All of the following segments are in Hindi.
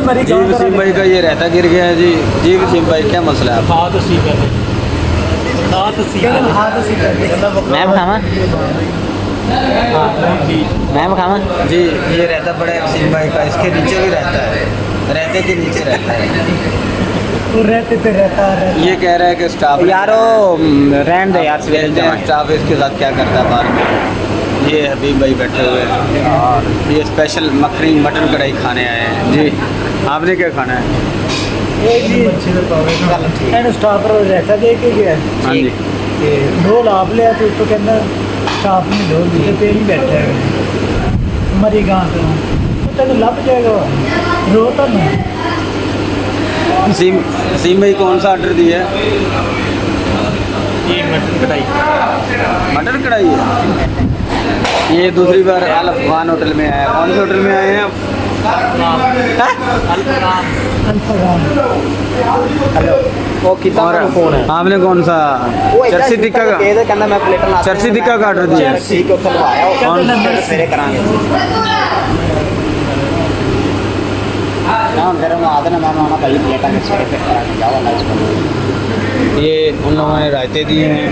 मरी जी वसीम भाई का ये रहता गिर गया है जी। जी वसीम भाई क्या मसला है? हाथ उसी का मैं खावा मैं खावा। जी ये रहता बड़ा है वसीम भाई का, इसके नीचे भी रहता है, रहते के नीचे रहता है। वो रहते पे रहता है। ये कह रहा है कि स्टाफ यारो रहन दे यार, सवेरे देखते हैं स्टाफ इसके साथ क्या करता है बाहर में। ये हबीब भाई बैठे हुए हैं, ये स्पेशल मखनी मटन कढ़ाई खाने आए हैं जी। आपने क्या खाना है? स्टाफ रहता दे के गया हाँ जी। ढोल आप लिया तो उसको कहना स्टाफ ने ढोल दिए पे ही बैठा है मरी गांव तो तेन लभ जाएगा रोता ना। वसीम भाई कौन सा ऑर्डर दिया है? ये मटन कढ़ाई मटन कढ़ाई है। ये दूसरी बार अल अफगान होटल में आया। कौन से होटल में आए हैं आप? हेलो वो कितना और फोन है? आपने कौन सा चर्सी टिक्का का? कहना मैं प्लेट ला चर्सी टिक्का का ऑर्डर दिया है। ठीक है खलवाया कौन? सवेरे करांगे ना मेरे में आदना मैं आना भाई प्लेटा में सवेरे फिर करांगे जाओ लंच कर। ये उन लोगों ने रायते दिए हैं,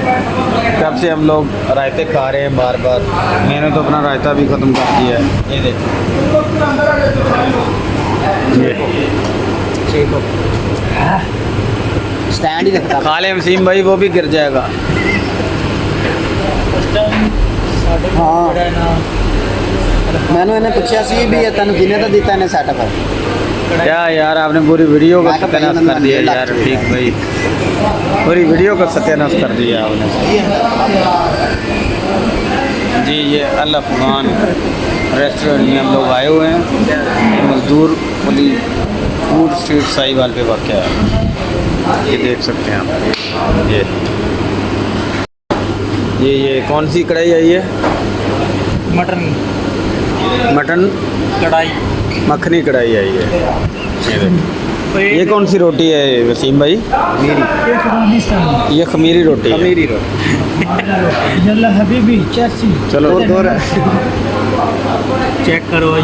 कब से हम लोग रायते खा रहे हैं बार बार। मैंने तो अपना रायता भी ख़त्म कर दिया है। ये देखो ठीक हो स्टैंड ही देखता खा ले वसीम भाई, वो भी गिर जाएगा। हाँ मैंने इन्हें पूछा सी भी ये तेन किने तो दिता इन्हें सेटअप क्या यार आपने पूरी वीडियो का सत्यानाश कर दिया यार। ठीक भाई पूरी वीडियो का सत्यानाश कर दिया आपने जी। ये अल अफगान रेस्टोरेंट में हम लोग आए हुए हैं। ये मजदूर पुली फूड स्ट्रीट साहिवाल पे वाक़या है, ये देख सकते हैं आप। ये कौन सी कढ़ाई आई है? मटन कढ़ाई मखनी कढ़ाई आई है। ये देखो। ये कौन सी रोटी है वसीम भाई? ये खमीरी रोटी है। खमीरी रोटी जल्ला हबीबी चर्सी चलो चेक करो ये